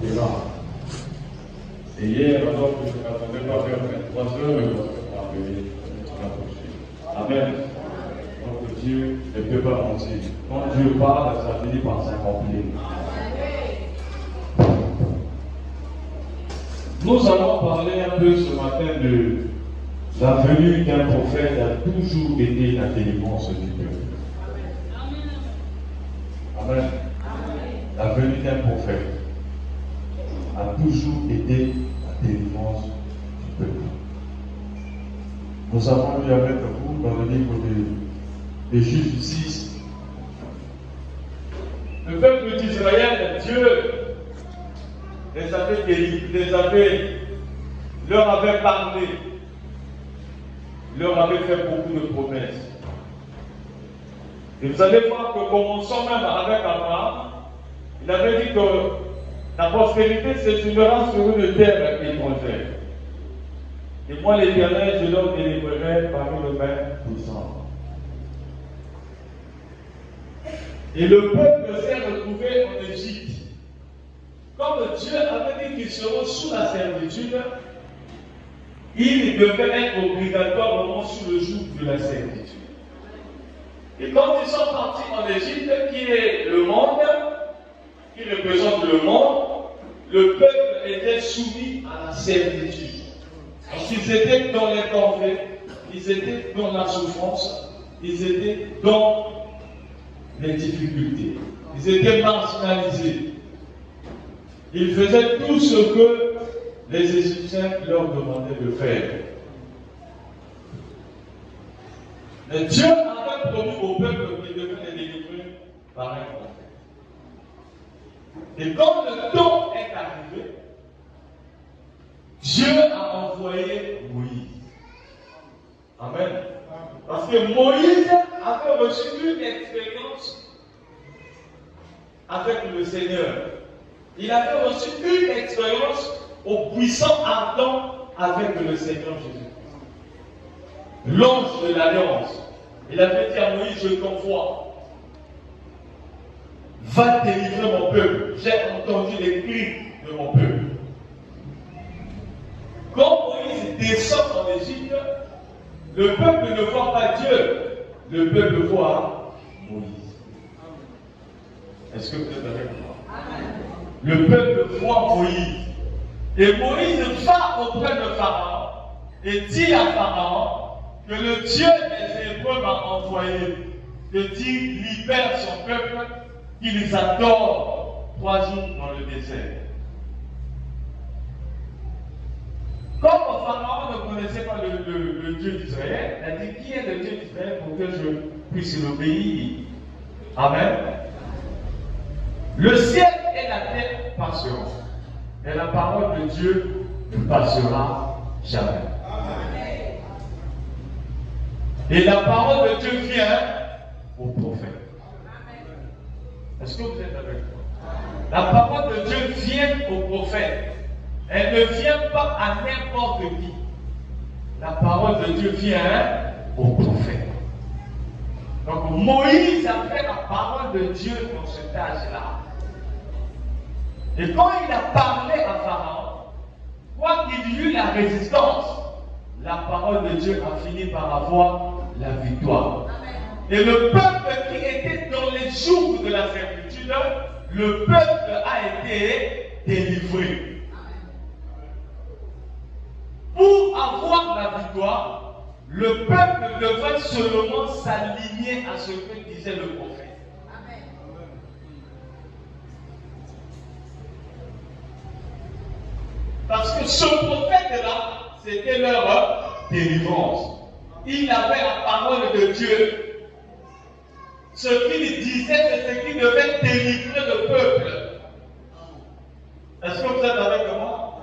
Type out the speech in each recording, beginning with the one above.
départ. Et hier, alors que je ne m'attendais pas vers 23 heures, le pasteur m'a appelé. Amen. Notre Dieu ne peut pas mentir. Quand Dieu parle, ça finit par s'accomplir. Nous allons parler un peu ce matin de la venue d'un prophète a toujours été la délivrance du peuple. Amen. La venue d'un prophète a toujours été la délivrance du peuple. Nous avons lu avec vous dans le livre des Juges 6. Le peuple d'Israël, Dieu les avait délivrés, leur avait parlé, leur avait fait beaucoup de promesses. Et vous allez voir que commençons même avec Abraham, il avait dit que la prospérité s'étendra sur une terre étrangère. Et moi, l'Éternel, je leur délivrerai parmi le mains puissant. Et le peuple s'est retrouvé en Égypte. Comme Dieu avait dit qu'ils seront sous la servitude, ils devaient être obligatoirement sous le joug de la servitude. Et quand ils sont partis en Égypte, qui est le monde, qui représente le monde, le peuple était soumis à la servitude. Parce qu'ils étaient dans les dangers, ils étaient dans la souffrance, ils étaient dans les difficultés, ils étaient marginalisés. Ils faisaient tout ce que les Égyptiens leur demandaient de faire. Mais Dieu avait promis au peuple qu'il devait les délivrer par un prophète. Et quand le temps est arrivé, Dieu a envoyé Moïse. Amen. Parce que Moïse avait reçu une expérience avec le Seigneur. Il avait reçu une expérience au puissant ardent avec le Seigneur Jésus-Christ. L'ange de l'alliance. Il avait dit à Moïse, je t'envoie. Va délivrer mon peuple. J'ai entendu les cris de mon peuple. Quand Moïse descend en Égypte, le peuple ne voit pas Dieu, le peuple voit Moïse. Est-ce que vous êtes avec moi? Le peuple voit Moïse. Et Moïse va auprès de Pharaon et dit à Pharaon que le Dieu des Hébreux m'a envoyé, que dit libère son peuple, qu'il les adore 3 jours dans le désert. Comme Pharaon ne connaissait pas le Dieu d'Israël, il a dit qui est le Dieu d'Israël pour que je puisse l'obéir. Amen. Le ciel et la terre passeront, mais la parole de Dieu ne passera jamais. Amen. Et la parole de Dieu vient au prophète. Est-ce que vous êtes avec moi? La parole de Dieu vient au prophète. Elle ne vient pas à n'importe qui. La parole de Dieu vient au prophète. Donc Moïse a fait la parole de Dieu dans cet âge-là. Et quand il a parlé à Pharaon, quoi qu'il y eut la résistance, la parole de Dieu a fini par avoir la victoire. Et le peuple qui était dans les jours de la servitude, le peuple a été délivré. Pour avoir la victoire, le peuple devrait seulement s'aligner à ce que disait le prophète. Amen. Parce que ce prophète-là, c'était leur délivrance. Il avait la parole de Dieu. Ce qu'il disait, c'est ce qui devait délivrer le peuple. Est-ce que vous êtes avec moi?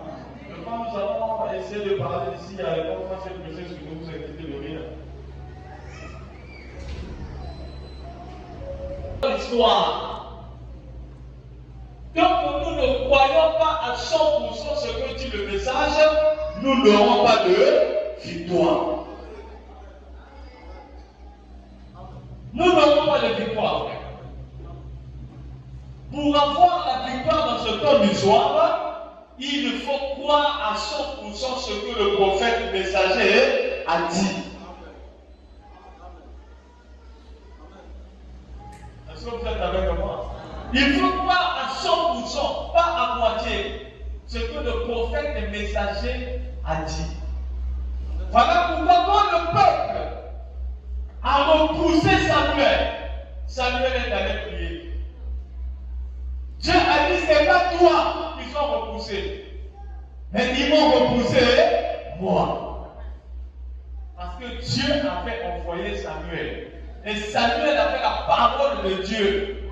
Quand nous avons essayé de parler ici à l'époque, quand j'ai prêché sur nous, vous inquiétez de rire. L'histoire. Tant que nous ne croyons pas à 100% ce que dit le message, nous n'aurons pas de victoire. Nous n'aurons pas de victoire. Pour avoir la victoire dans ce temps du soir, il faut croire à 100% ce que le prophète messager a dit. Est-ce que vous êtes avec moi? Il faut croire à 100%, pas à moitié, ce que le prophète et messager a dit. Voilà pourquoi quand le peuple a repoussé Samuel, Samuel est allé prier. Dieu a dit, c'est pas toi qu'ils ont repoussé, mais ils m'ont repoussé moi. Parce que Dieu avait envoyé Samuel. Et Samuel avait la parole de Dieu.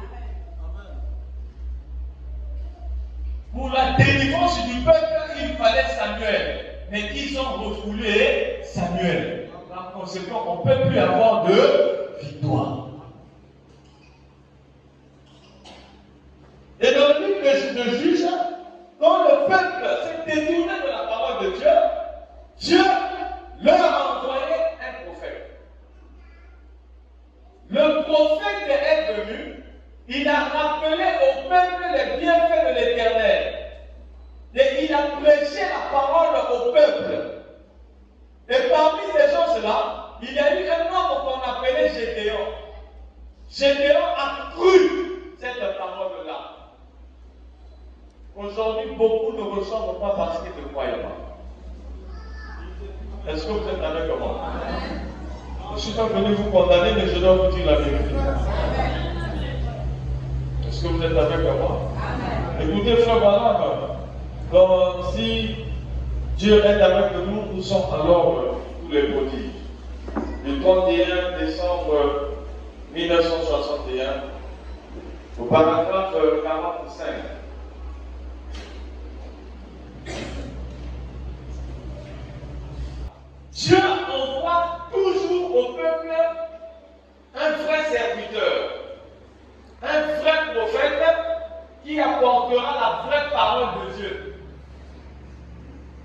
Pour la délivrance du peuple, il fallait Samuel. Mais ils ont refoulé Samuel. Par conséquent, on ne peut plus avoir de victoire. Et dans le livre de Juges, quand le peuple s'est détourné de la parole de Dieu, Dieu leur a envoyé un prophète. Le prophète est venu, il a rappelé au peuple les bienfaits de l'Éternel. Et il a prêché la parole au peuple. Et parmi ces gens-là, il y a eu un homme qu'on appelait Gédéon. Gédéon a cru cette parole-là. Aujourd'hui, beaucoup ne ressemblent pas parce qu'ils ne croient pas. Est-ce que vous êtes avec moi? Je ne suis pas venu vous condamner, mais je dois vous dire la vérité. Est-ce que vous êtes avec moi? Écoutez, frère Branham, si Dieu est avec nous, nous sommes alors tous les prodiges. Le 31 décembre 1961, au paragraphe 45. Dieu envoie toujours au peuple un vrai serviteur, un vrai prophète qui apportera la vraie parole de Dieu.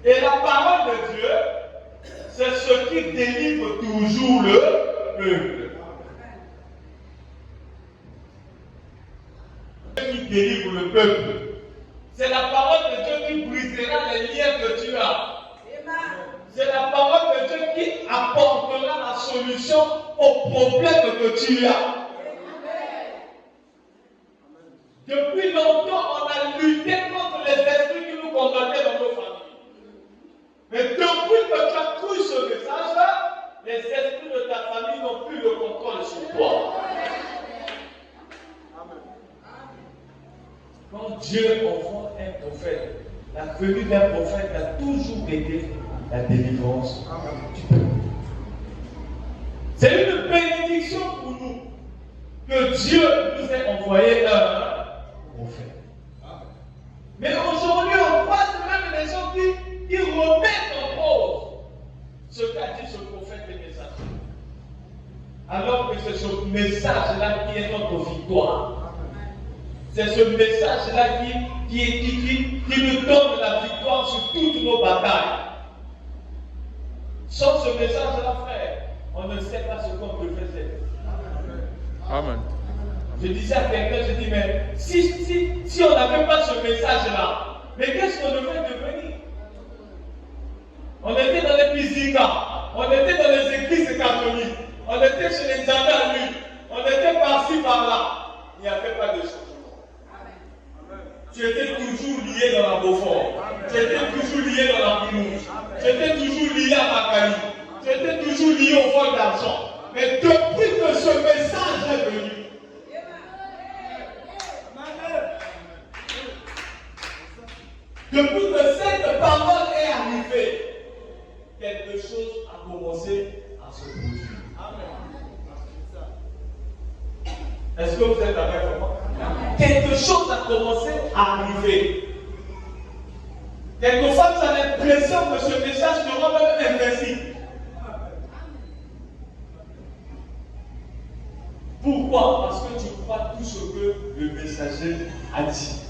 Et la parole de Dieu, c'est ce qui délivre toujours le peuple. Ce qui délivre le peuple. C'est la parole de Dieu qui brisera les liens que tu as. C'est la parole de Dieu qui apportera la solution aux problèmes que tu as. Depuis longtemps, on a lutté contre les esprits qui nous condamnaient dans nos familles. Mais depuis que tu as cru ce message-là, les esprits de ta famille n'ont plus le contrôle sur toi. Quand Dieu envoie un prophète, la venue d'un prophète a toujours été la délivrance du peuple. C'est une bénédiction pour nous que Dieu nous ait envoyé un prophète. Mais aujourd'hui, on voit même des gens qui remettent en cause ce qu'a dit ce prophète et messager. Alors que c'est ce message-là qui est notre victoire. C'est ce message-là qui nous donne la victoire sur toutes nos batailles. Sans ce message-là, frère, on ne sait pas ce qu'on devrait faire. Amen. Je disais à quelqu'un, je dis, mais si on n'avait pas ce message-là, mais qu'est-ce qu'on devrait devenir? On était dans les physiques, on était dans les églises catholiques, on était chez les Andaluses, on était par-ci, par-là. Il n'y avait pas de changement. Tu étais toujours lié dans la Beaufort. Tu étais toujours lié dans la Toulouse. Tu étais toujours lié à Macali. Tu étais toujours lié au vol d'argent. Mais depuis que ce message est venu, depuis que cette parole est arrivée, quelque chose a commencé à se produire. Est-ce que vous êtes avec moi? Quelque chose a commencé à arriver. Quelquefois, tu as l'impression que ce message te rend même invincible. Pourquoi? Parce que tu crois tout ce que le messager a dit.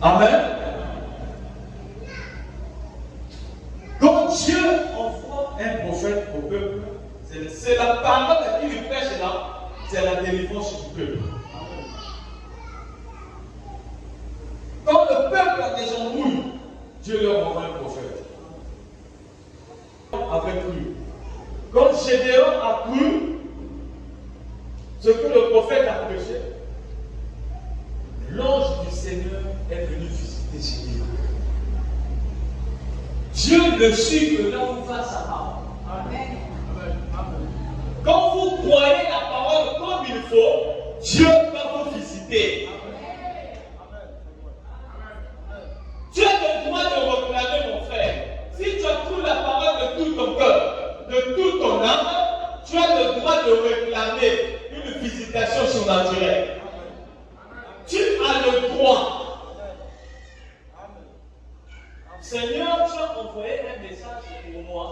Amen. Quand Dieu envoie un prophète au peuple, c'est la parole qui lui prêche là, c'est la délivrance du peuple. dans des embrouilles, Dieu leur envoie un prophète. Avait cru. Quand Gédéon a cru ce que le prophète a prêché, l'ange du Seigneur est venu visiter Gédéon. Dieu ne suit que là où va sa parole. Amen. Quand vous croyez la parole comme il faut, Dieu va vous visiter. Tu as le droit de réclamer, mon frère. Si tu as cru la parole de tout ton cœur, de toute ton âme, tu as le droit de réclamer une visitation surnaturelle. Tu as le droit. Seigneur, tu as envoyé un message pour moi.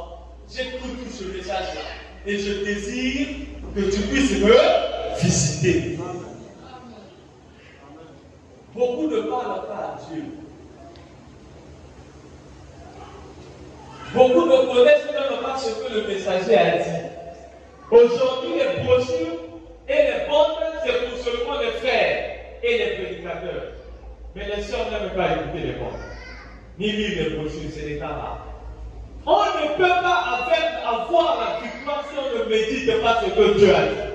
J'écoute tout ce message-là. Et je désire que tu puisses me visiter. Beaucoup ne parlent pas à Dieu. Beaucoup ne connaissent même pas ce que le messager a dit. Aujourd'hui, les brochures et les bandes, c'est pour seulement les frères et les prédicateurs. Mais les sœurs n'aiment pas écouter les bandes. Ni lire les brochures, c'est des rare. On ne peut pas avoir la victoire si on ne médite pas ce que Dieu a dit.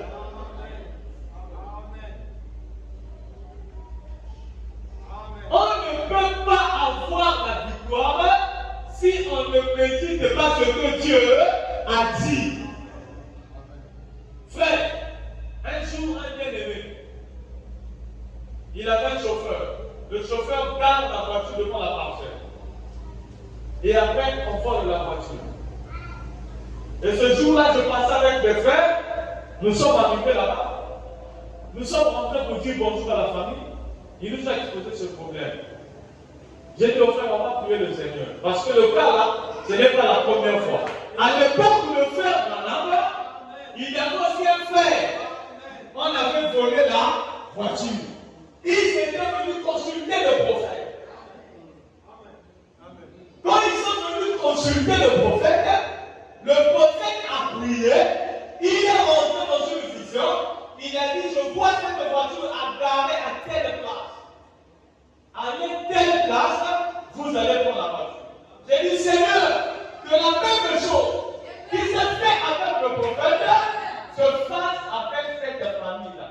On ne peut pas avoir la victoire si on ne médite pas ce que Dieu a dit. Frère, un jour, un bien-aimé, il avait un chauffeur. Le chauffeur garde la voiture devant la parcelle. Et après, on vole la voiture. Et ce jour-là, je passais avec mes frères. Nous sommes arrivés là-bas. Nous sommes rentrés pour dire bonjour à la famille. Il nous a exposé ce problème. J'ai dit au frère, on va prier le Seigneur. Parce que le cas là, ce n'est pas la première fois. À l'époque où le frère Branham, il y avait aussi un frère. On avait volé la voiture. Il s'était venu consulter le prophète. Quand ils sont venus consulter le prophète a prié, il est rentré dans une vision, il a dit, je vois cette voiture garée à telle place. À telle place, vous allez prendre la voiture. J'ai dit, Seigneur, que la même chose qui s'est fait avec le prophète se fasse avec cette famille-là.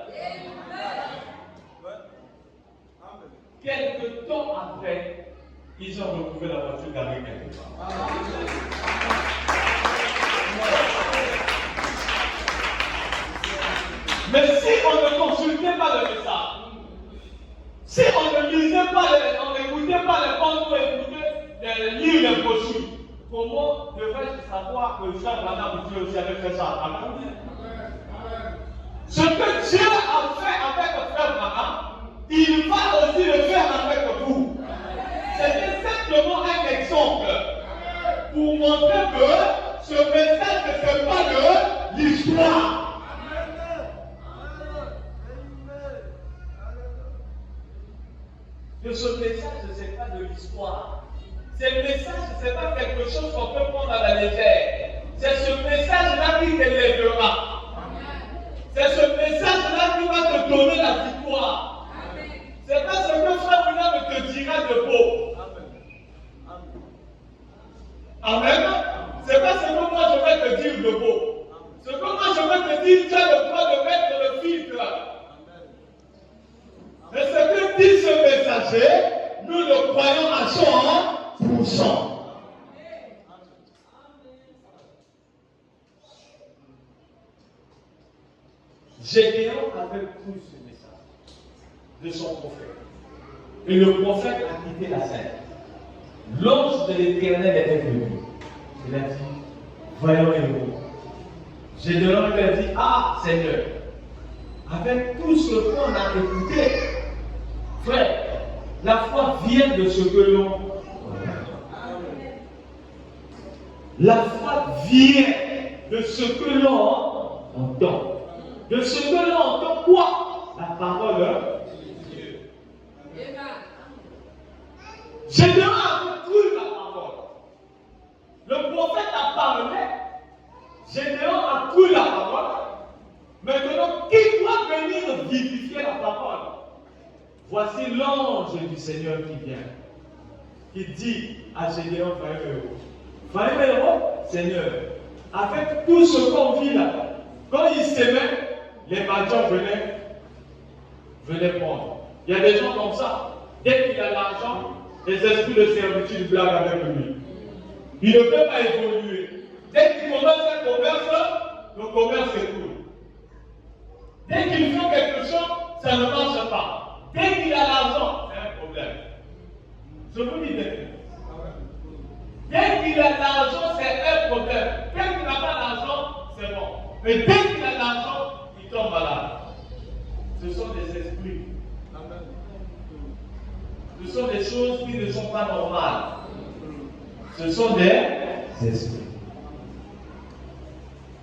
Quelque temps après, ils ont retrouvé la voiture garée quelque part. Mais si on ne consultait pas le message, si on ne lisait pas, on n'écoutait pas les bandes, on lire les brochures, comment devrais-je savoir que Jean Branham Dieu aussi avait fait ça? Ce que Dieu a fait avec le frère Branham, il va aussi le faire avec vous. C'était simplement un exemple pour montrer que ce message ne fait pas de l'histoire. Que ce message ne fait pas de l'histoire. Ce message, ce n'est pas quelque chose qu'on peut prendre à la légère. C'est ce message-là qui t'élèvera. C'est ce message-là qui va te donner la victoire. Ce n'est pas ce que Frère Branham te dira de beau. Amen. Ce n'est pas ce que moi je vais te dire de beau. Ce que moi je vais te dire, tu as le droit de mettre le filtre. Mais ce que dit ce messager, nous le croyons à 100%. Gédéon avait cru ce message de son prophète. Et le prophète a quitté la scène. L'ange de l'Éternel était venu. Il a dit, voyons les mots. Gédéon lui a dit, ah Seigneur, avec tout ce qu'on a écouté, frère, la foi vient de ce que l'on La foi vient de ce que l'on entend. De ce que l'on entend quoi? La parole de Dieu. Gédéon a cru la parole. Le prophète a parlé. Gédéon a cru la parole. Maintenant, qui doit venir vivifier la parole? Voici l'ange du Seigneur qui vient. qui dit à Gédéon, frère, Seigneur, avec tout ce qu'on vit là, quand il s'aimait, les Madians venaient prendre. Il y a des gens comme ça. Dès qu'il a l'argent, les esprits de servitude blaguent avec lui. Il ne peut pas évoluer. Dès qu'il commence un commerce, le commerce est cool. Dès qu'il fait quelque chose, ça ne marche pas. Dès qu'il a l'argent, c'est un problème. Je vous dis bien. Dès qu'il a l'argent, c'est un problème. Dès qu'il n'a pas d'argent, c'est bon. Mais dès qu'il a l'argent, il tombe malade. Ce sont des esprits. Ce sont des choses qui ne sont pas normales. Ce sont des esprits.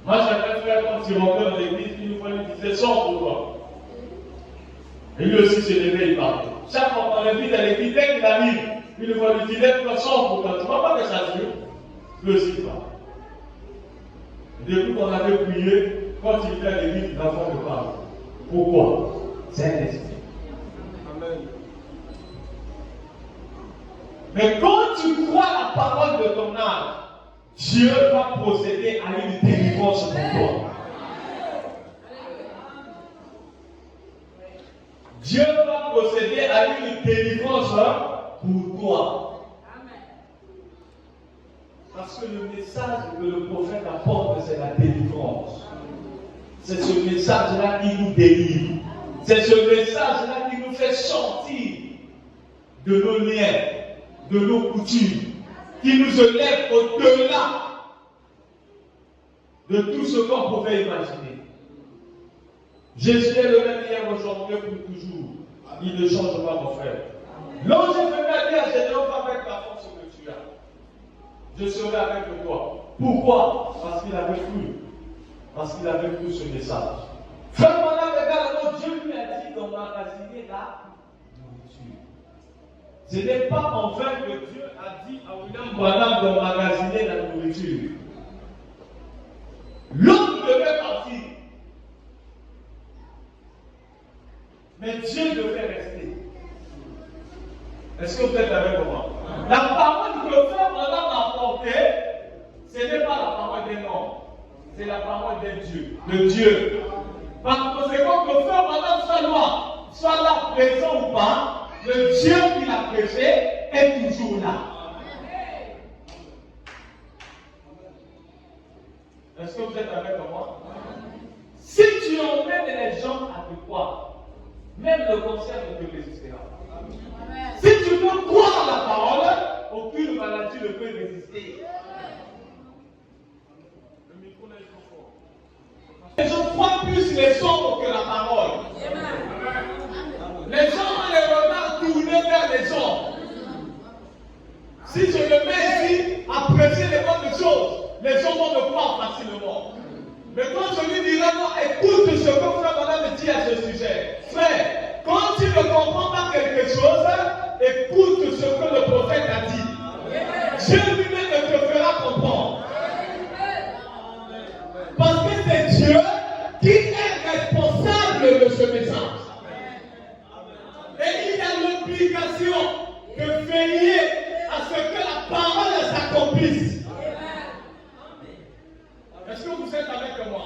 Moi, j'avais un frère quand il rentrait dans l'église, une fois il disait sors pour toi. Et lui aussi se levait, il parlait. Chaque fois qu'on l'invite à l'église, dès qu'il arrive, une fois il disait sors pour toi. Tu ne vois pas que ça dure? Lui aussi il parle. Depuis qu'on avait prié, quand il fait l'église, l'enfant ne parle. Pourquoi? C'est un esprit. Amen. Mais quand tu crois la parole de ton âme, Dieu va procéder à une délivrance pour toi. Dieu va procéder à une délivrance pour toi. Parce que le message que le prophète apporte, c'est la délivrance. C'est ce message-là qui nous délivre. C'est ce message-là qui nous fait sortir de nos liens, de nos coutumes, qui nous élève au-delà de tout ce qu'on pouvait imaginer. Jésus est le même hier, aujourd'hui, pour toujours. Il ne change pas, mon frère. L'ange est venu à dire, je ne pas avec la force que tu as. Je serai avec toi. Pourquoi? Parce qu'il avait cru. Parce qu'il avait cru ce message. Frère, madame, regarde, Dieu lui a dit d'emmagasiner la nourriture. Ce n'est pas en vain que Dieu a dit à William Branham d'emmagasiner la nourriture. L'homme devait partir. Mais Dieu devait rester. Est-ce que vous êtes avec moi? La parole que Frère Branham a portée, ce n'est pas la parole des hommes. C'est la parole de Dieu. De Dieu. Par conséquent, que Frère Branham soit là présent ou pas, le Dieu qui l'a prêché est toujours là. Est-ce que vous êtes avec moi? Si tu emmènes les gens adéquats, même le cancer ne te résistera. Si tu peux croire à la parole, aucune maladie ne peut résister. Le micro là est trop fort. Les gens croient plus les sons que la parole. Les gens ont les regards tournés vers les gens. Si je le mets ici, apprécier les bonnes choses, les gens vont me croire facilement. Mais quand je lui dirai, non, écoute ce que Frère Branham dit à ce sujet. Frère, quand tu ne comprends pas quelque chose, écoute ce que le prophète a dit. Dieu lui-même te fera comprendre. Parce que c'est Dieu qui est responsable de ce message. Et il a l'obligation de veiller à ce que la parole s'accomplisse. Est-ce que vous êtes avec moi?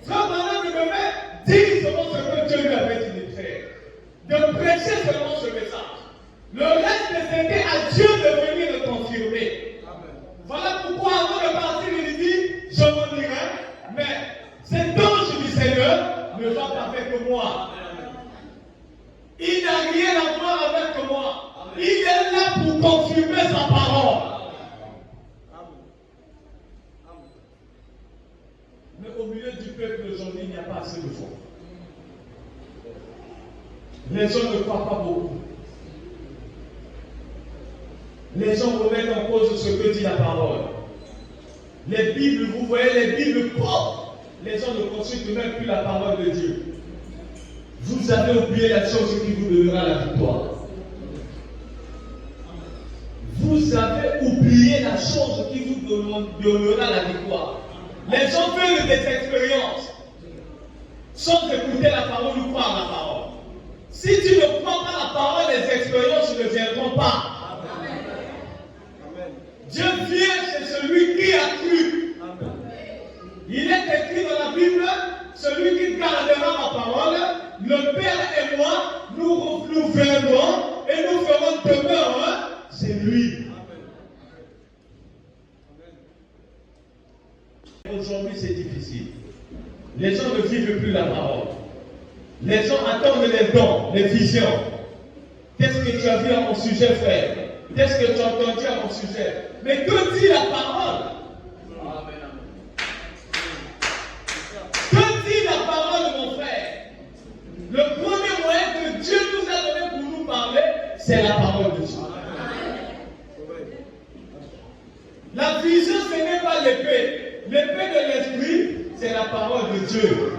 Frère Branham devait dire seulement ce que Dieu lui avait dit de faire. De prêcher seulement ce message. Le reste, c'était à Dieu de venir le confirmer. Voilà pourquoi avant de partir, il dit, je m'en irai, mais cet ange du Seigneur ne va pas avec moi. Il n'a rien à voir avec moi. Il est là pour confirmer sa parole. Mais au milieu du peuple d'aujourd'hui, il n'y a pas assez de foi. Les gens ne croient pas beaucoup. Les gens remettent en cause ce que dit la parole. Les Bibles, vous voyez, les Bibles propres. Les gens ne consultent même plus la parole de Dieu. Vous avez oublié la chose qui vous donnera la victoire. Vous avez oublié la chose qui vous donnera la victoire. Les gens veulent des expériences sans écouter la parole ou croire la parole. Si tu ne prends pas la parole, les expériences ne viendront pas. Les gens ne vivent plus la parole. Les gens attendent les dons, les visions. Qu'est-ce que tu as vu à mon sujet, frère? Qu'est-ce que tu as entendu à mon sujet? Mais que dit la parole? Que dit la parole, mon frère? Le premier moyen que Dieu nous a donné pour nous parler, c'est la parole de Dieu. La vision, ce n'est pas l'épée. L'épée de l'esprit, c'est la parole de Dieu.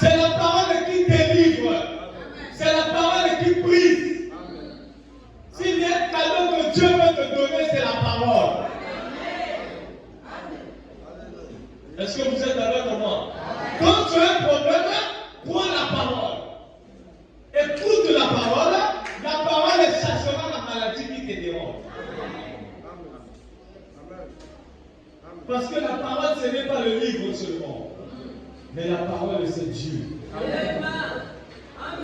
C'est la parole qui délivre. C'est la parole qui brise. S'il y a un cadeau que Dieu veut te donner, c'est la parole. Est-ce que vous êtes avec moi? Quand tu as un problème, prends la parole. Écoute la parole chassera la maladie qui te dérange. Parce que la parole, ce n'est pas le livre seulement. Mais la parole, c'est Dieu.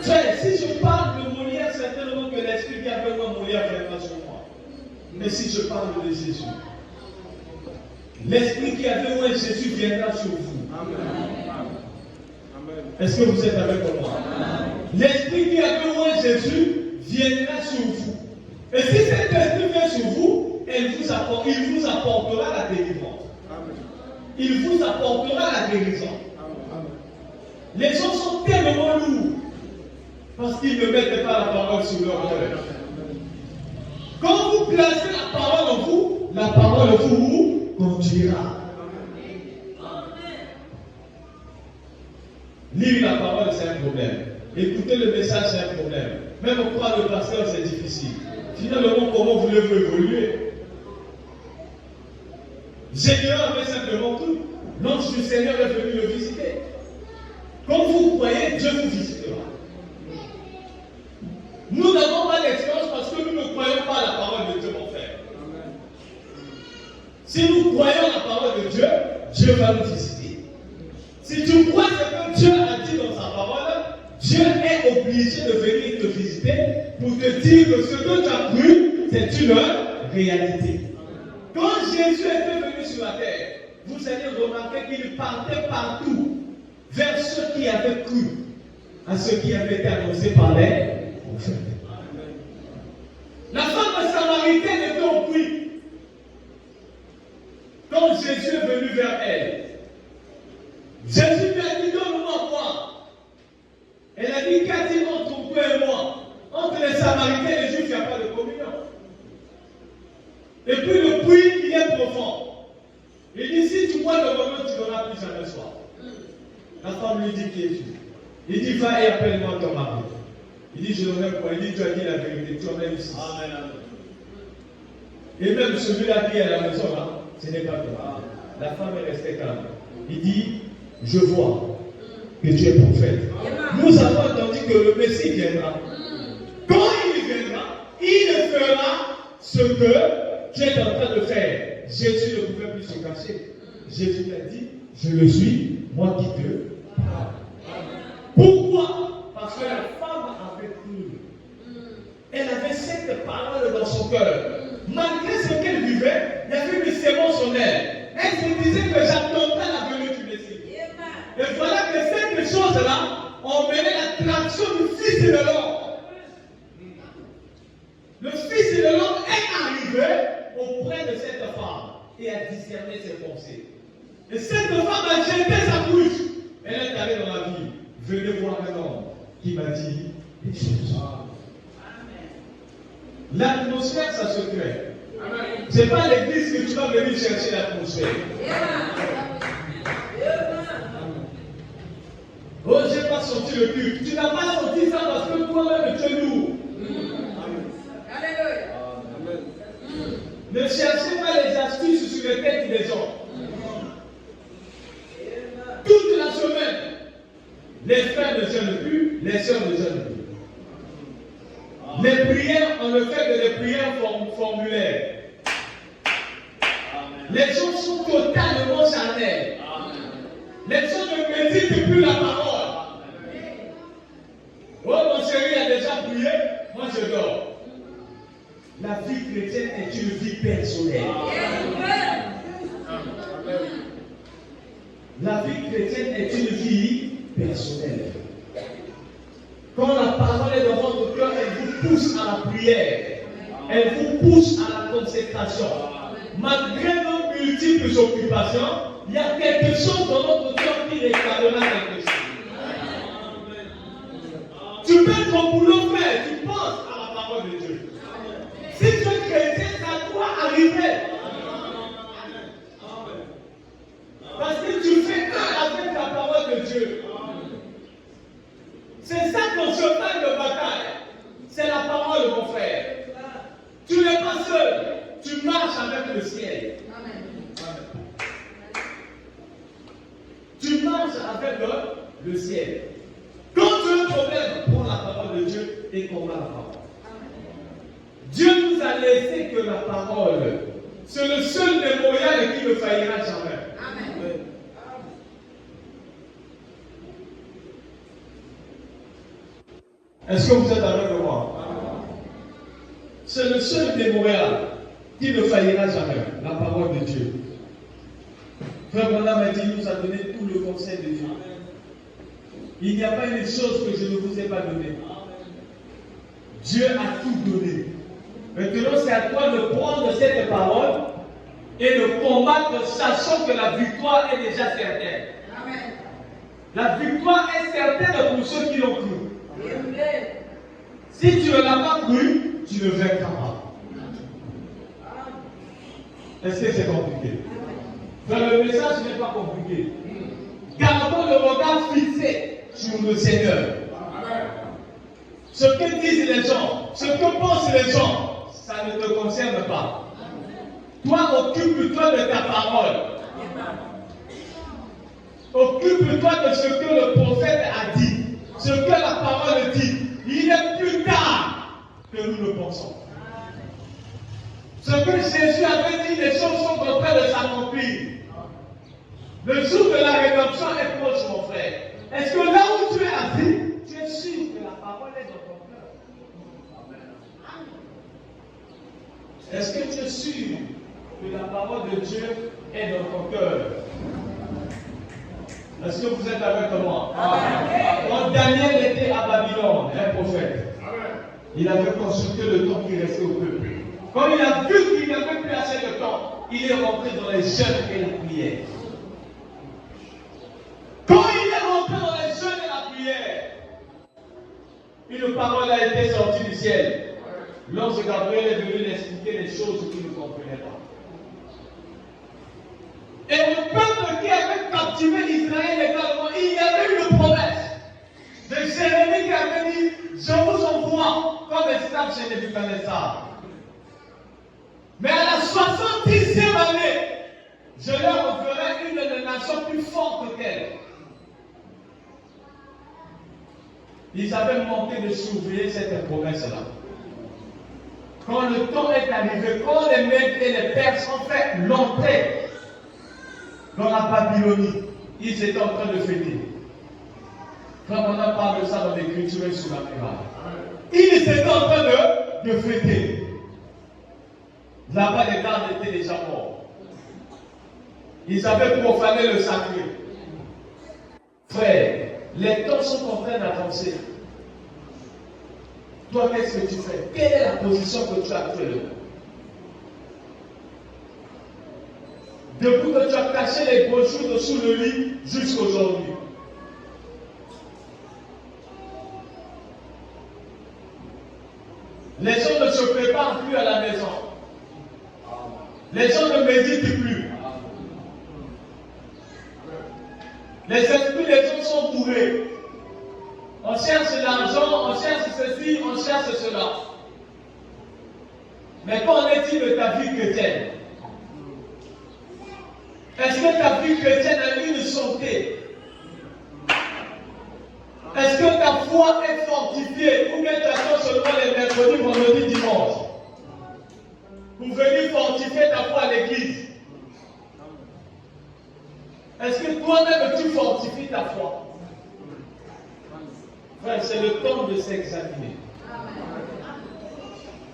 Frère, si je parle de Molière, certainement que l'esprit qui avait moi, Molière viendra sur moi. Mais si je parle de Jésus, l'esprit qui avait moi, Jésus viendra sur vous. Est-ce que vous êtes avec moi? L'esprit qui avait moi, Jésus viendra sur vous. Et si cet esprit vient sur vous, il vous apportera la délivrance. Il vous apportera la guérison. Les gens sont tellement lourds parce qu'ils ne mettent pas la parole sur leur cœur. Quand vous placez la parole en vous, la parole vous conduira. Lire la parole, c'est un problème. Écouter le message, c'est un problème. Même croire le pasteur, c'est difficile. Finalement, comment voulez-vous évoluer? Gédéon avait simplement cru. L'ange du Seigneur est venu le visiter. Quand vous croyez, Dieu vous visitera. Nous n'avons pas d'expérience parce que nous ne croyons pas à la parole de Dieu, mon frère. Si nous croyons à la parole de Dieu, Dieu va nous visiter. Si tu crois ce que Dieu a dit dans sa parole, Dieu est obligé de venir te visiter pour te dire que ce que tu as cru, c'est une réalité. Quand Jésus était venu sur la terre, vous allez remarquer qu'il partait partout vers ceux qui avaient cru, à ceux qui avaient été annoncés par les prophètes. La femme samaritaine était au puits. Quand Jésus est venu vers elle, Jésus lui a dit, donne-moi à boire. Elle a dit, qu'a-t-il entre toi et moi? Entre les Samaritains et les Juifs, il n'y a pas de communion. Et puis le puits, il est profond. Il dit, si tu bois de mon eau, tu n'auras plus jamais soif. La femme lui dit, qui es-tu? Il dit, va et appelle-moi ton mari. Il dit, je n'en ai pas. Il dit, tu as dit la vérité, tu en as eu 6. Et même celui-là qui est à la maison, là, ce n'est pas toi. La femme est restée calme. Il dit, je vois que tu es prophète. Nous avons entendu que le Messie viendra. Quand il viendra, il fera ce que tu es en train de faire. Jésus ne pouvait plus se cacher. Jésus lui a dit, je le suis, moi qui te parle. Pourquoi? Parce que la femme avait cru. Elle avait cette parole dans son cœur. Malgré ce qu'elle vivait, il y avait une sémence en elle. Elle se disait que j'attendais la venue du Messie. Et voilà que cette chose-là ont mené l'attraction du Fils de l'homme. Le Fils de l'homme est arrivé auprès de cette femme et a discerné ses pensées. Et cette femme a jeté sa couche. Elle est allée dans la ville. Venez voir un homme qui m'a dit des choses. L'atmosphère, ça se crée. Ce n'est pas l'église que tu vas venir chercher l'atmosphère. Oh, je n'ai pas senti le culte. Tu n'as pas senti ça parce que toi-même tu es lourd. Ne cherchez pas les astuces sur les têtes des gens. Toute la semaine, les frères ne jeûnent plus, les sœurs ne jeûnent plus. Les prières, on ne fait que des prières formulaires. Les gens sont totalement charnels. Les gens ne méditent plus la parole. Oh, mon chéri a déjà prié, moi je dors. La vie chrétienne est une vie personnelle. La vie chrétienne est une vie personnelle. Quand la parole est dans votre cœur, elle vous pousse à la prière. Elle vous pousse à la consécration. Malgré nos multiples occupations, il y a quelque chose dans notre cœur qui réclamera quelque chose. Tu mets ton boulot fait, tu penses à la parole de Dieu. Si tu es chrétien, ça doit arriver. Parce que tu fais un avec la parole de Dieu. C'est ça ton cheval de bataille. C'est la parole, mon frère. Tu n'es pas seul. Tu marches avec le ciel. Tu marches avec le ciel. Quand tu as un problème, prends la parole de Dieu et combat la parole. Dieu nous a laissé que la parole. C'est le seul mémorial qui ne faillira jamais. Amen. Est-ce que vous êtes avec moi? C'est le seul mémorial qui ne faillira jamais. La parole de Dieu. Frère Branham a dit, nous a donné tout le conseil de Dieu. Il n'y a pas une chose que je ne vous ai pas donnée. Dieu a tout donné. Maintenant, c'est à toi de prendre cette parole et de combattre, sachant que la victoire est déjà certaine. Amen. La victoire est certaine pour ceux qui l'ont cru. Amen. Si tu ne l'as pas cru, tu ne vaincras pas. Est-ce que c'est compliqué? Dans le message, ce n'est pas compliqué. Gardons le regard fixé sur le Seigneur. Ce que disent les gens, ce que pensent les gens, ça ne te concerne pas. Toi, occupe-toi de ta parole. Occupe-toi de ce que le prophète a dit, ce que la parole dit. Il est plus tard que nous le pensons. Ce que Jésus avait dit, les choses sont en train de s'accomplir. Le jour de la rédemption est proche, mon frère. Est-ce que là où tu es assis, tu es sûr que la parole est dans ton cœur? Est-ce que tu es sûr que la parole de Dieu est dans ton cœur? Est-ce que vous êtes avec moi? Quand Daniel était à Babylone, un prophète, il avait consulté le temps qui restait au peuple. Quand il a vu qu'il n'y avait plus assez de temps, il est rentré dans les jeûnes et la prière. Quand il est rentré dans les jeûnes et la prière, une parole a été sortie du ciel. L'ange Gabriel est venu lui expliquer les choses qu'il ne comprenait pas. Et le peuple qui avait captivé Israël également, il y avait une promesse de Jérémie qui avait dit, je vous envoie comme esclave chez Nebuchadnezzar. Mais à la 70e année, je leur ferai une nation plus forte qu'elle. Ils avaient manqué de surveiller cette promesse-là. Quand le temps est arrivé, quand les Mèdes et les Perses ont fait l'entrée dans la Babylonie, ils étaient en train de fêter. Quand on a parlé de ça dans l'écriture et sur la muraille, ils étaient en train de fêter. Là-bas, les gardes étaient déjà morts. Ils avaient profané le sacré. Frère, les temps sont en train d'avancer. Toi, qu'est-ce que tu fais? Quelle est la position que tu as actuellement? Depuis que tu as caché les brochures dessous le lit jusqu'à aujourd'hui. Les gens ne se préparent plus à la maison. Les gens ne méditent plus. Les esprits des gens sont bourrés. On cherche l'argent, on cherche ceci, on cherche cela. Mais qu'en est-il de ta vie chrétienne? Est-ce que ta vie chrétienne a une santé? Est-ce que ta foi est fortifiée? Ou bien tu attends seulement les mercredis, vendredis, dimanche pour venir fortifier ta foi à l'église? Est-ce que toi-même tu fortifies ta foi? Frère, c'est le temps de s'examiner.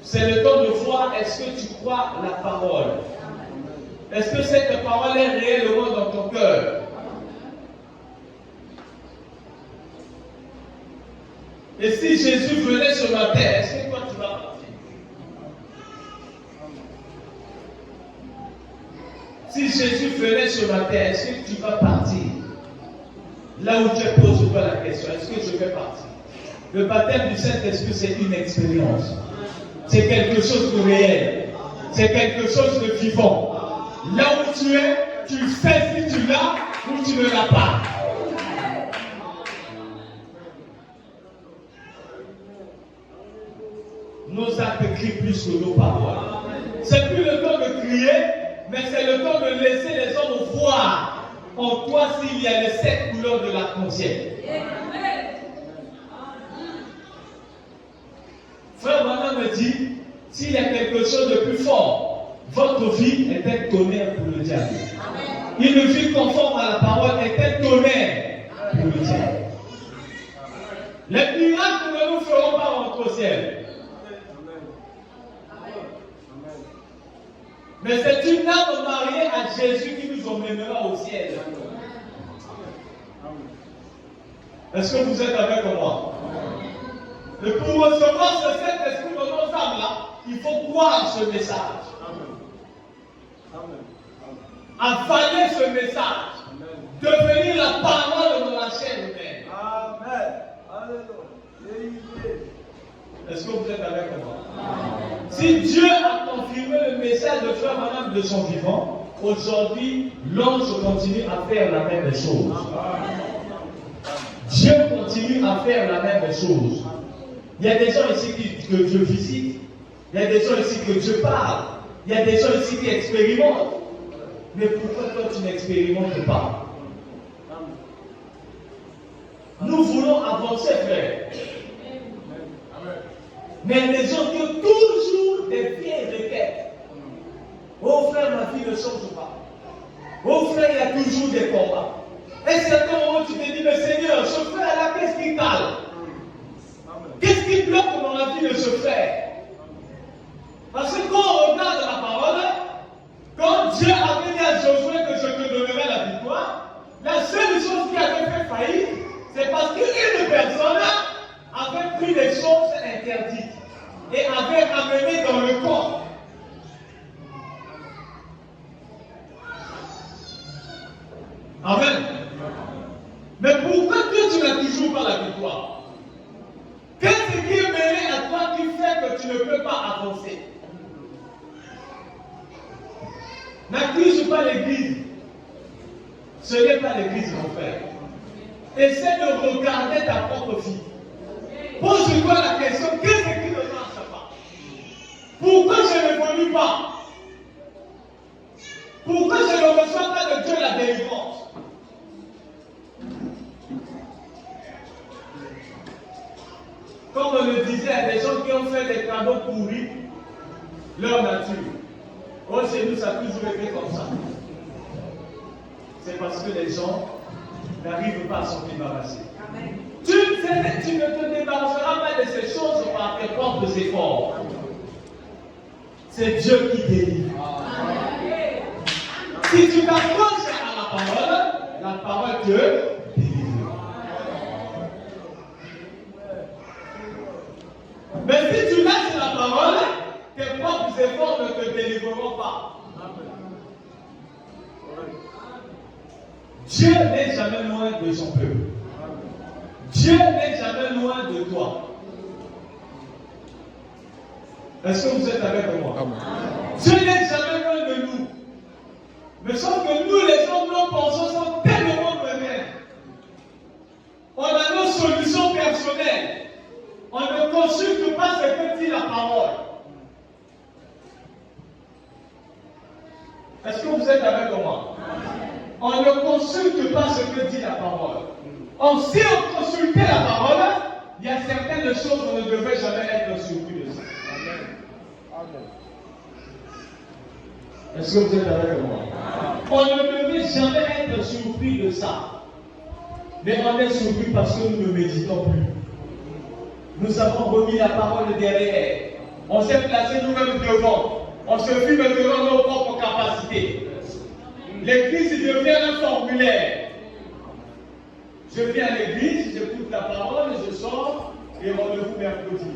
C'est le temps de voir est-ce que tu crois la parole. Est-ce que cette parole est réellement dans ton cœur? Et si Jésus venait sur la terre, est-ce que toi tu vas partir? Si Jésus venait sur la terre, est-ce que tu vas partir? Là où tu poses toi la question, est-ce que je vais partir? Le baptême du Saint-Esprit, c'est une expérience. C'est quelque chose de réel. C'est quelque chose de vivant. Là où tu es, tu sais si tu l'as ou tu ne l'as pas. Nos actes crient plus que nos paroles. C'est plus le temps de crier, mais c'est le temps de laisser les hommes voir en toi s'il y a les 7 couleurs de l'arc-en-ciel. Frère Manan me dit, s'il y a quelque chose de plus fort, votre vie est un tonnerre pour le diable. Une vie conforme à la parole est un tonnerre pour le diable. Les miracles ne nous feront pas rentrer au ciel. Mais c'est une âme mariée à Jésus qui nous emmènera au ciel. Est-ce que vous êtes avec moi? Et pour recevoir ce Saint-Esprit dans nos âmes-là, il faut croire ce message. Avaler ce message. Devenir la parole de la chair humaine. Amen. Alléluia. Est-ce que vous êtes avec moi? Si Dieu a confirmé le message de Frère Madame de son vivant, aujourd'hui, l'ange continue à faire la même chose. Dieu continue à faire la même chose. Il y a des gens ici que Dieu visite. Il y a des gens ici que Dieu parle. Il y a des gens ici qui expérimentent. Mais pourquoi toi tu n'expérimentes pas? Nous voulons avancer, frère. Mais les gens qui ont toujours des vieilles requêtes. Oh frère, ma vie ne change pas. Oh frère, il y a toujours des combats. Et c'est un moment où tu te dis, mais Seigneur, ce frère-là, qu'est-ce qui parle? Qu'est-ce qui bloque dans la vie de ce frère? Parce que quand on regarde la parole, quand Dieu avait dit à Josué que je te donnerai la victoire, la seule chose qui avait fait faillite, c'est parce qu'une personne avait pris des choses interdites et avait ramené dans le corps. Amen. Mais pourquoi tu n'as toujours pas la victoire? Qu'est-ce qui est mêlé à toi qui fait que tu ne peux pas avancer? N'accuse pas l'église. Ce n'est pas l'église, mon frère. Essaie de regarder ta propre vie. Pose-toi la question, qu'est-ce qui ne marche pas? Pourquoi je n'évolue pas? Pourquoi je ne reçois pas de Dieu la délivrance? Comme on le disait à des gens qui ont fait des cadeaux pourris, leur nature. Oh, chez nous, ça a toujours été comme ça. C'est parce que les gens n'arrivent pas à s'en débarrasser. Tu ne te débarrasseras pas de ces choses par tes propres efforts. C'est Dieu qui délivre. Si tu t'approches à la parole te délivre. Mais si tu lâches la parole, tes propres efforts ne te délivreront pas. Dieu n'est jamais loin de son peuple. Dieu n'est jamais loin de toi. Est-ce que vous êtes avec moi? Dieu n'est jamais loin de nous. Mais sauf que nous, les hommes, nos pensées sont tellement nous-mêmes. On a nos solutions personnelles. On ne consulte pas ce que dit la parole. Est-ce que vous êtes avec moi? On ne consulte pas ce que dit la parole. Si on consultait la parole, il y a certaines choses qu'on ne devrait jamais être surpris de ça. Est-ce que vous êtes avec moi? On ne devait jamais être surpris de ça. Mais on est surpris parce que nous ne méditons plus. Nous avons remis la parole derrière. On s'est placé nous-mêmes devant. On se filme devant nos propres capacités. L'église devient un formulaire. Je viens à l'église, j'écoute la parole, je sors, et rendez-vous mercredi.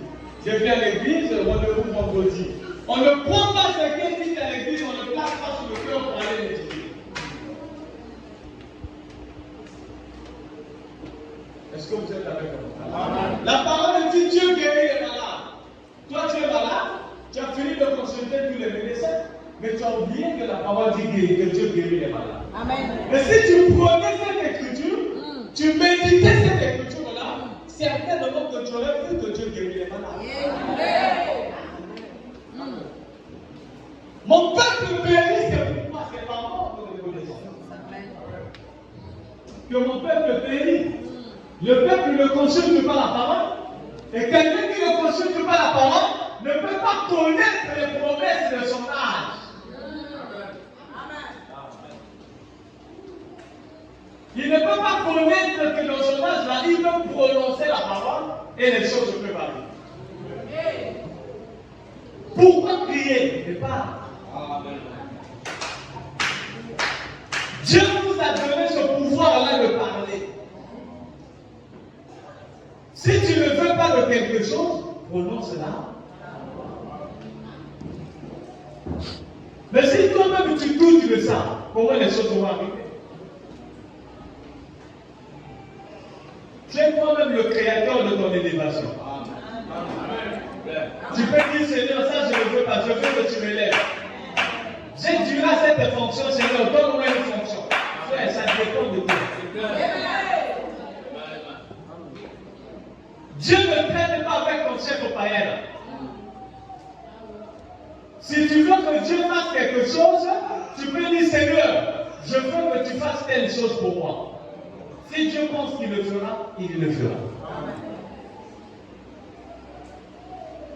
Je viens à l'église, rendez-vous vendredi. On ne prend pas ce qui est dit à l'église, on ne place pas sur le cœur pour aller l'étudier. Est-ce que vous êtes avec moi? La parole dit Dieu guérit les malades. Toi, tu es malade, tu as fini de consulter tous les médecins, mais tu as oublié que la parole dit que Dieu guérit les malades. Amen. Mais si tu prenais cette écriture, tu méditais cette écriture-là, certainement que tu aurais vu que Dieu guérit les malades. Mon peuple périt, c'est pourquoi c'est pas mort que nous connaissons. Que mon peuple périt. Le peuple ne consulte pas la parole. Et quelqu'un qui ne consulte pas la parole ne peut pas connaître les promesses de son âge. Il ne peut pas connaître que dans son âge là, il peut prononcer la parole et les choses peuvent arriver. Pourquoi prier? Ne pas. Dieu nous a donné ce pouvoir-là de parler. Si tu ne veux pas de quelque chose, prononce-la. Mais si toi-même tu doutes de ça, comment les choses vont arriver? Tu es toi-même le créateur de ton élévation. Tu peux dire, Seigneur, ça je ne veux pas, je veux que tu me lèves. J'ai dû à cette fonction, Seigneur, donne-moi une fonction. Frère, ça dépend de toi. Dieu ne traite pas avec ton chef au païen. Si tu veux que Dieu fasse quelque chose, tu peux dire, Seigneur, je veux que tu fasses telle chose pour moi. Si Dieu pense qu'il le fera, il le fera.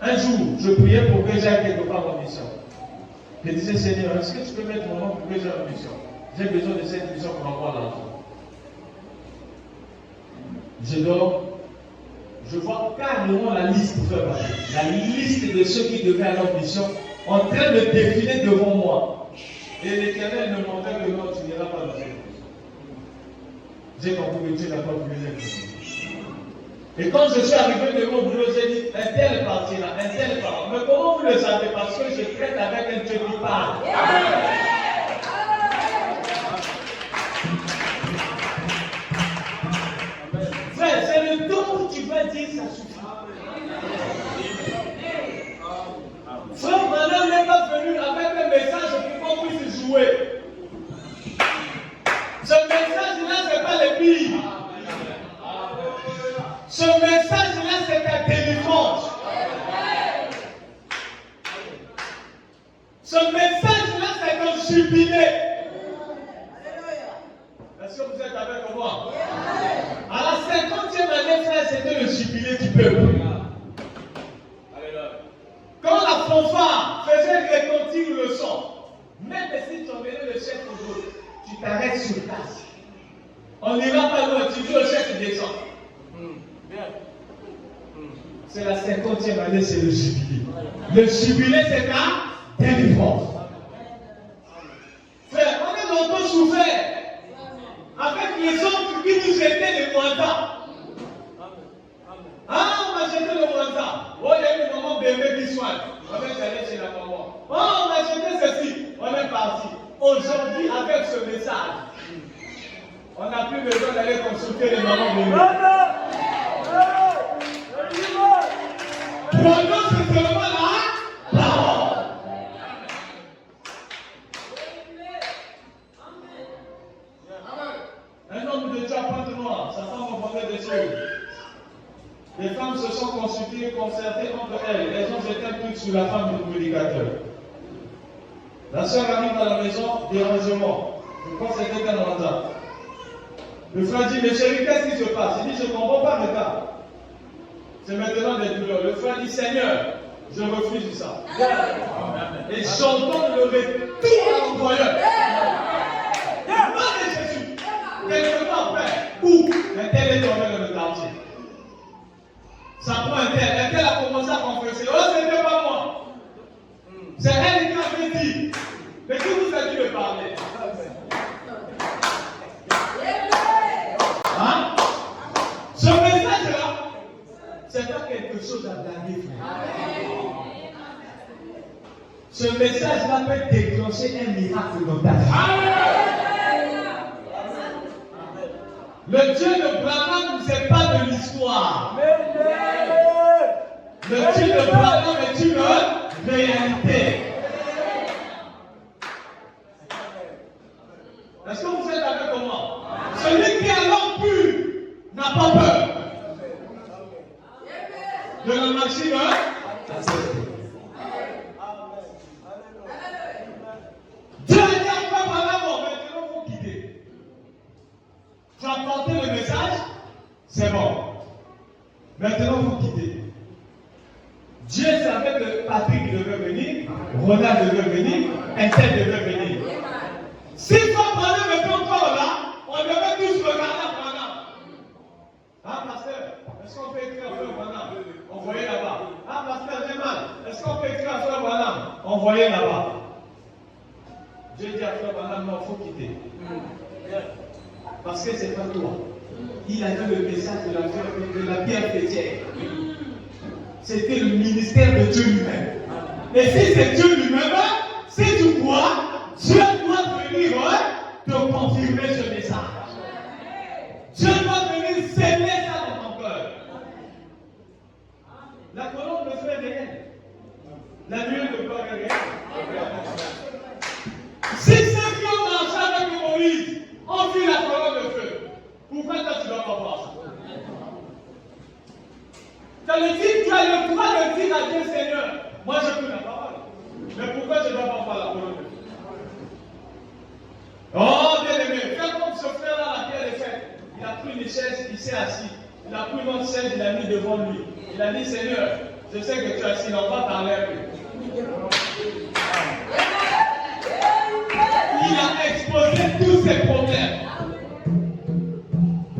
Un jour, je priais pour que j'aille quelque part en mission. Je disais, Seigneur, est-ce que tu peux mettre mon nom pour que j'aille en mission? J'ai besoin de cette mission pour avoir l'argent. Je dors. Je vois carrément la liste, la liste de ceux qui devaient aller en mission en train de défiler devant moi. Et l'Éternel me montrait que non, tu n'iras pas dans cette mission. J'ai compris que Dieu n'a pas voulu l'être. Et quand je suis arrivé devant mon boulot, j'ai dit, un tel partira, un tel part. Mais comment vous le savez? Parce que je traite avec un Dieu qui parle. Frère, c'est le temps où tu vas dire ça suffit. Frère, madame n'est pas venu avec un message pour qu'on puisse jouer. Ce message-là, ce n'est pas les billes. Ce message-là, c'est ta délivrance. Ce message-là, c'est un jubilé. Est-ce que vous êtes avec moi? À la 50e année, frère, c'était le jubilé du peuple. Quand la fanfare faisait retentir le son, même si tu enverrais le chef aux autres, tu t'arrêtes sur place. On n'ira pas loin, tu dis au chef de descendre. C'est la 50e année, c'est le jubilé. Le jubilé, c'est ta délivrance. Frère, on est longtemps souffert avec les hommes qui nous jetaient les moindres. Ah, on a jeté le moindre. Oh, il y a eu le moment bébé qui soigne. On est allé chez la maman. Oh, on a jeté ceci. On est parti. Aujourd'hui, avec ce message, on n'a plus besoin d'aller consulter les mamans bébés. Prononce seulement la parole. Un homme de Dieu à Pointe-Noire, sa femme entendait des choses. Les femmes se sont consultées, concertées entre elles. Elles ont jeté un truc sur la femme du prédicateur. La soeur arrive à la maison, dérangement. Je pense que c'était un mandat. Le frère dit, mais chérie, qu'est-ce qui se passe? Il dit, je ne comprends pas le cas. C'est maintenant des douleurs. Le frère dit, Seigneur, je refuse ça. Et j'entends le retour à l'employeur. Nom de Jésus. Quelque part, frère, où un tel est tombé dans le quartier. Ça prend un tel a commencé à confesser. Oh, ce n'était pas moi. C'est elle qui avait dit. Mais qui vous a dit de parler? Hein? Ce message-là, c'est un ce message-là peut déclencher un miracle dans ta vie. Le Dieu de Branham, ce n'est pas de l'histoire. Le Dieu de Branham est une réalité. Est-ce que vous êtes avec moi? Celui qui a l'homme pur n'a pas peur de la machine. Dieu a dit à Frère Branham, maintenant il faut quitter. Tu as porté le message, c'est bon. Maintenant il faut quitter. Dieu savait que Patrick devait venir, Ronald devait venir, Intel devait venir. Si Frère Branham était encore là, on devait tous regarder à Branham. Ah, pasteur, est-ce qu'on peut écrire à Frère Branham? Envoyez là-bas. Ah, pasteur Zeman, est-ce qu'on peut écrire à Frère Branham? Envoyez là-bas. Dieu dit à Frère Branham, non, il faut quitter. Parce que ce n'est pas toi. Il a dit le message de la pierre chrétienne. C'était le ministère de Dieu lui-même. Et si c'est Dieu lui-même, si tu crois, Dieu doit venir te confirmer ce message. Dieu doit venir sceller ça dans ton cœur. La colonne de feu est réelle. La nuée de gloire est réelle. Si ceux qui ont marché avec Moïse ont vu la colonne de feu, pourquoi toi tu ne dois pas voir ça? Tu as le droit de dire à Dieu, Seigneur, moi je peux la parole. Mais pourquoi je ne dois pas voir la colonne de feu? Oh, bien aimé, fais comme ce frère-là, la pierre est faite. Il a pris une chaise, il s'est assis. Il a pris une autre chaise, il l'a mis devant lui. Il a dit, Seigneur, je sais que tu es assis, on va parler un peu. Il a exposé tous ses problèmes.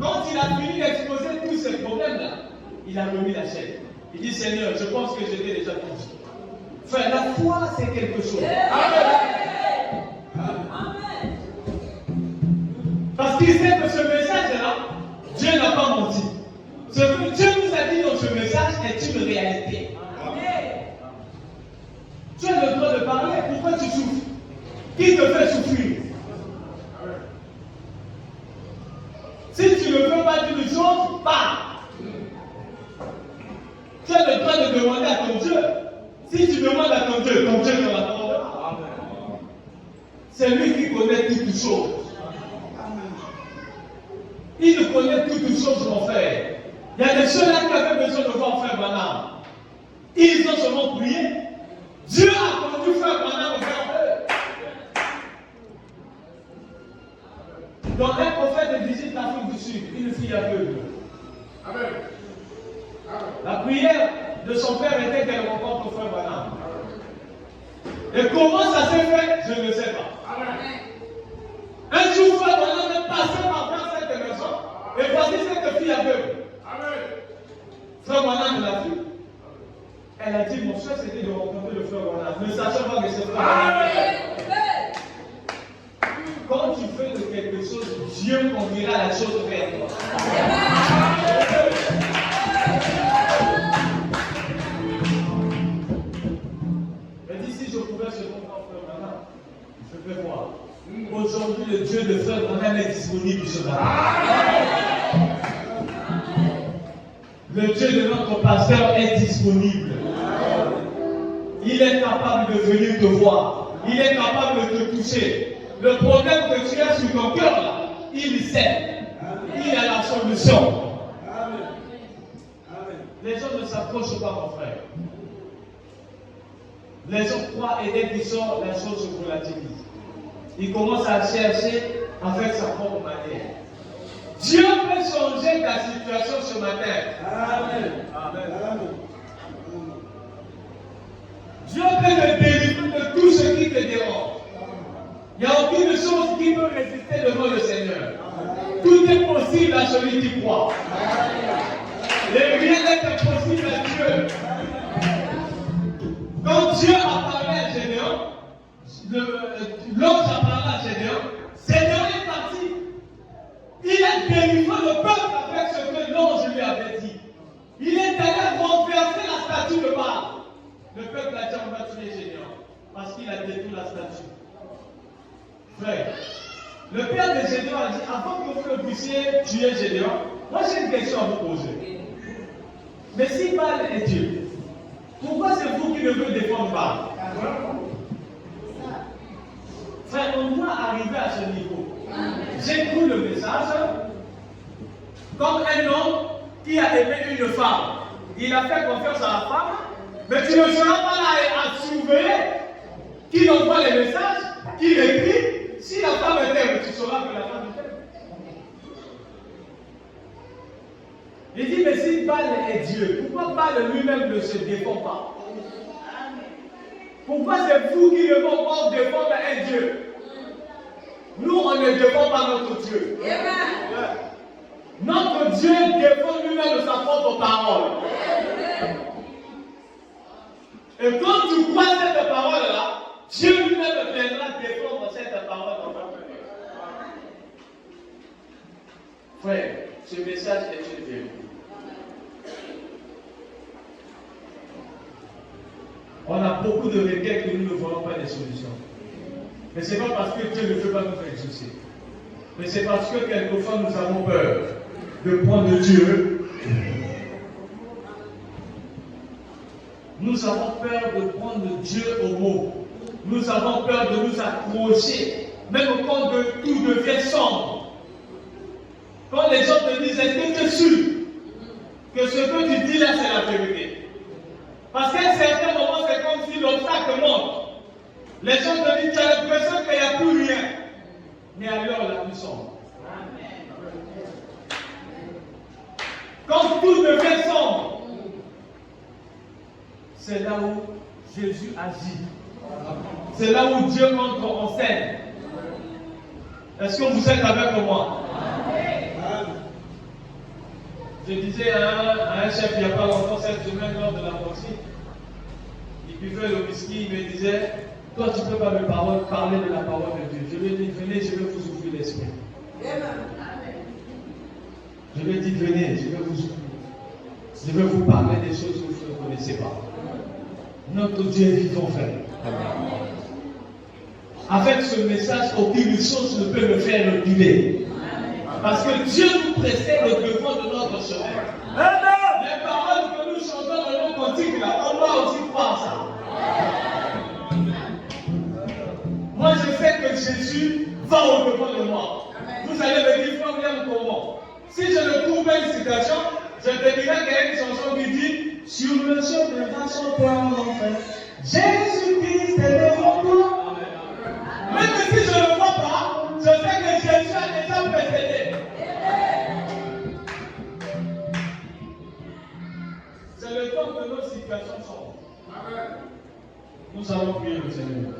Quand il a fini d'exposer tous ces problèmes-là, il a remis la chaise. Il dit, Seigneur, je pense que j'étais déjà tout dit. Frère, la foi, c'est quelque chose. Parce qu'il sait que ce message-là, Dieu n'a pas menti. Ce que Dieu nous a dit dans ce message est une réalité. Tu as le droit de parler, pourquoi tu souffres? Qui te fait souffrir? Si tu ne veux pas dire une chose, parle. Tu as le droit de demander à ton Dieu. Si tu demandes à ton Dieu te répondra. C'est lui qui connaît toutes choses. Il connaît toutes choses, mon frère. Il y a des ceux-là qui avaient besoin de voir Frère Branham. Ils ont seulement prié. Dieu a conduit Frère Branham au vers eux. Donc un prophète visite l'Afrique du Sud, une fille aveugle. Amen. La prière de son père était qu'elle rencontre Frère Branham. Et comment ça s'est fait, je ne sais pas. Amen. Un jour, Frère Branham est passé par cette maison, et voici cette fille aveugle. Amen. Frère Branham l'a vu. Elle a dit, mon frère, c'était de rencontrer le Frère Branham, ne sachant pas que c'est Frère Branham. Quand tu fais de quelque chose, Dieu conduira la chose vers toi. Elle dit, si je pouvais seulement voir Frère Branham, je vais voir. Aujourd'hui, le Dieu de Frère Branham est disponible ce matin. Le Dieu de notre pasteur est disponible. Il est capable de venir te voir. Il est capable de te toucher. Le problème que tu as sur ton cœur, là, il sait. Il a la solution. Les gens ne s'approchent pas, mon frère. Les gens croient et dès qu'ils sortent, la chose se relativise. Ils commencent à chercher avec sa propre manière. Dieu peut changer ta situation ce matin. Amen. Amen. Dieu peut te délivrer de tout ce qui te dérange. Il n'y a aucune chose qui peut résister devant le Seigneur. Tout est possible à celui qui croit. Et rien n'est impossible à Dieu. Quand Dieu a parlé à Gédéon, l'ange a parlé à Gédéon, Gédéon est parti. Il a délivré le peuple avec ce que l'ange lui avait dit. Il est allé renverser la statue de Baal. Le peuple a dit, on va tuer Gédéon. parce qu'il a détruit la statue. Frère, le père de Gédéon a dit, avant que vous puissiez tuer Gédéon, moi j'ai une question à vous poser. Mais si Baal est Dieu, pourquoi c'est vous qui ne voulez défendre Baal? Frère, on doit arriver à ce niveau. J'ai cru le message comme un homme qui a aimé une femme. Il a fait confiance à la femme, mais tu ne seras pas là à surveiller qui envoie les messages, qui écrit. Si la femme t'aime, tu sauras que la femme t'aime. Il dit, mais si Baal est Dieu, pourquoi Baal lui-même ne se défend pas? Pourquoi c'est vous qui ne pouvez pas défendre un Dieu? Nous, on ne défend pas notre Dieu. Notre Dieu défend lui-même sa propre parole. Et quand tu crois cette parole-là, Dieu lui-même viendra défendre cette parole dans votre vie. Frère, ce message est une vérité. On a beaucoup de requêtes que nous ne voyons pas des solutions. Mais ce n'est pas parce que Dieu ne veut pas nous faire exaucer. Mais c'est parce que quelquefois nous avons peur de prendre Dieu. Nous avons peur de prendre Dieu au mot. Nous avons peur de nous accrocher, même quand tout devient sombre. Quand les gens te disent, est-ce que tu es sûr que ce que tu dis là, c'est la vérité? Parce qu'à un certain moment, c'est comme si l'obstacle monte. Les gens te disent, tu as l'impression qu'il n'y a plus rien. Mais à l'heure la plus sombre. Quand tout devient sombre, c'est là où Jésus agit. C'est là où Dieu entre en scène. Est-ce que vous êtes avec moi? Je disais à un chef il n'y a pas longtemps, cette semaine, lors de la pensée, il buvait le whisky, il me disait, toi tu ne peux pas me parler de la parole de Dieu. Je lui ai dit, venez, je vais vous ouvrir l'esprit. Je lui ai dit, venez, je vais vous ouvrir. Je vais vous parler des choses que vous ne connaissez pas. Notre Dieu est vivant, frère. Avec ce message, aucune chose ne peut me faire reculer. Parce que Dieu nous précède au devant de notre chemin. Les paroles que nous chantons dans nos cantiques, là, on doit aussi croire ça. Moi, je sais que Jésus va au devant de moi. Vous allez me dire, frère, regarde comment. Si je ne trouve pas une citation, je te dirai qu'il y a une chanson qui dit, sur le chemin son plan l'enfer, Jésus-Christ est devant toi. Même si je ne le vois pas, je sais que Jésus a déjà précédé. C'est le temps que nos situations sont. Nous allons prier le Seigneur.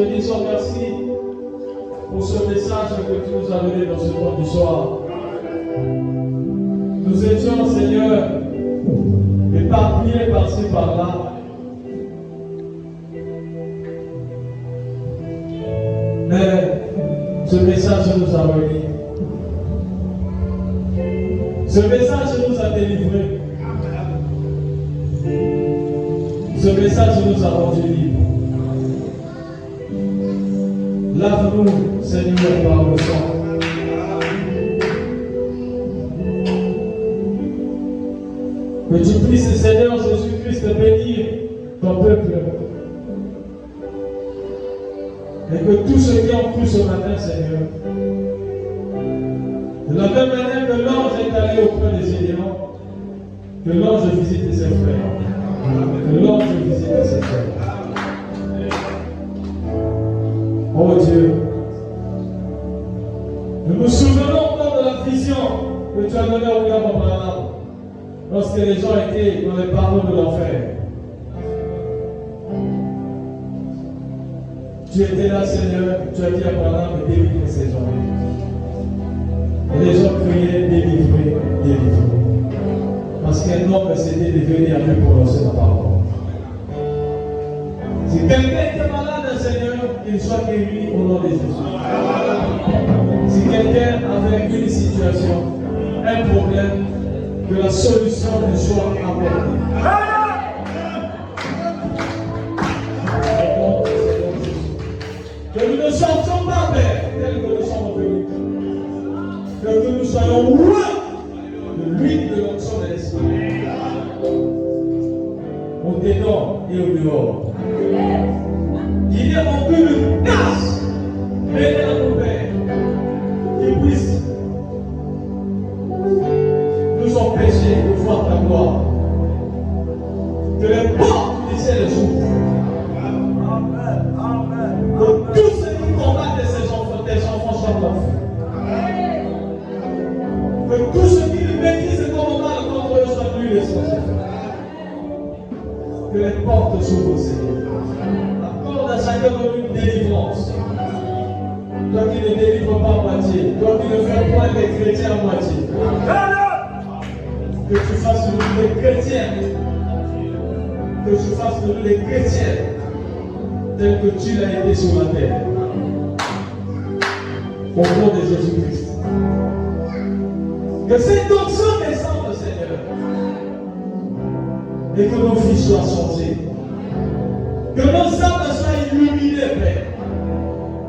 te disons merci pour ce message que tu nous as donné dans ce temps du soir. Nous étions, Seigneur, éparpillés par-ci, par-là. Mais ce message nous a réunis. Ce message nous a délivrés. Ce message nous a rendus libres. Lave-nous, Seigneur, par le sang. Que tu puisses, Seigneur Jésus-Christ, bénir ton peuple. Et que tous ceux qui ont cru ce matin, Seigneur, de la même manière que l'ange est allé auprès des éléments, que l'ange visite ses frères. Que l'ange visite ses frères. Oh Dieu, nous nous souvenons encore de la vision que tu as donnée au William Branham lorsque les gens étaient dans les barreaux de l'enfer. Tu étais là, Seigneur, tu as dit à Branham de délivrer ces gens. Et les gens criaient délivrer, délivrer. Parce qu'un homme s'était devenu à lui prononcer la parole. Si quelqu'un était malade, Seigneur, qu'il soit guéri au nom de Jésus. Si quelqu'un avait une situation, un problème, que la solution lui soit apportée. Que nous ne sortions pas, Père, tel que nous sommes venus. Que nous soyons loin de l'huile de l'onction de l'Esprit. Au dedans et au dehors. Il y a aucune tâche, mais à mon Père, qui puisse nous empêcher de voir ta gloire. Que les portes du ciel s'ouvrent. Que tous ceux qui combattent tes enfants soient parfaits. Que tous ceux qui le maîtrisent et commandent contre eux soient plus l'essentiel. Que les portes s'ouvrent, Seigneur. Accorde à chacun de nous une délivrance. Toi qui ne délivres pas à moitié, toi qui ne fais point des chrétiens à moitié. Que tu fasses de nous des chrétiens. Que tu fasses de nous des chrétiens tels que tu l'as été sur la terre. Au nom de Jésus-Christ. Que cette onction descende, Seigneur. Et que nos vies soient changées. Que nos âmes soient illuminées, Père.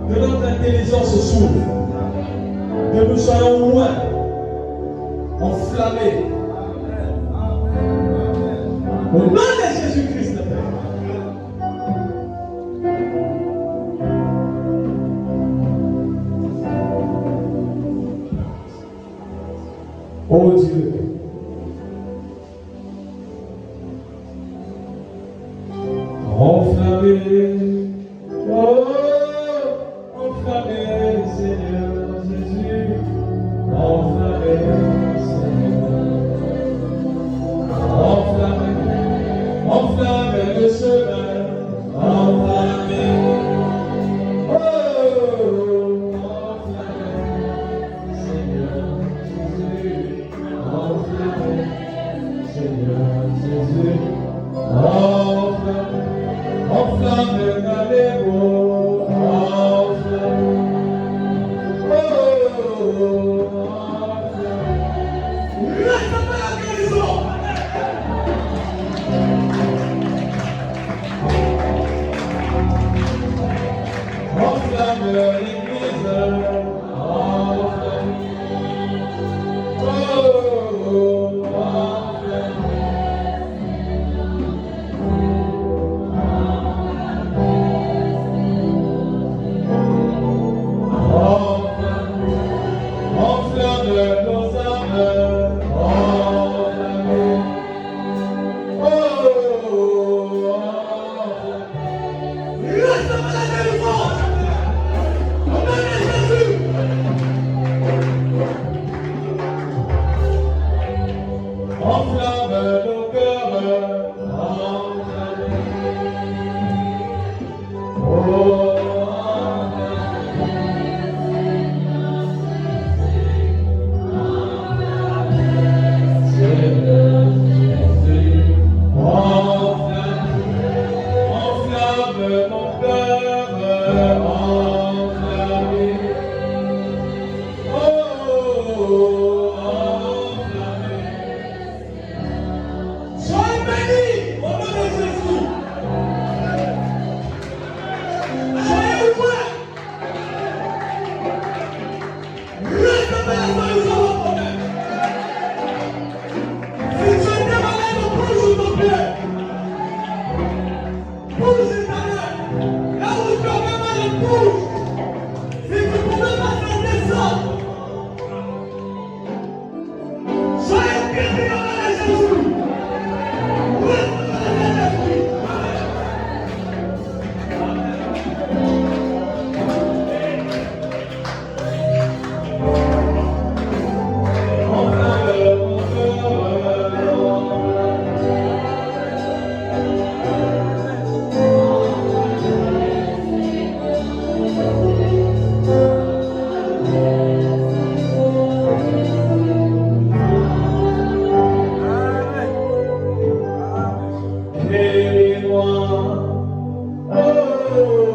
Que notre intelligence s'ouvre. Que nous soyons loin, enflammés. Au nom de Jésus-Christ, Père. Oh Dieu. Enflammé, oh, enflammé, Seigneur Jésus, enflammé, Seigneur, enflammé, enflammé le chemin, enflammé, oh, enflammé, Seigneur Jésus, enflammé, Seigneur Jésus, enflammé. Enflamme dans les mots, enflamme. Oh, enflamme. Reste pas la guérison. Enflamme l'église, enflamme. Oh, enflamme. Oh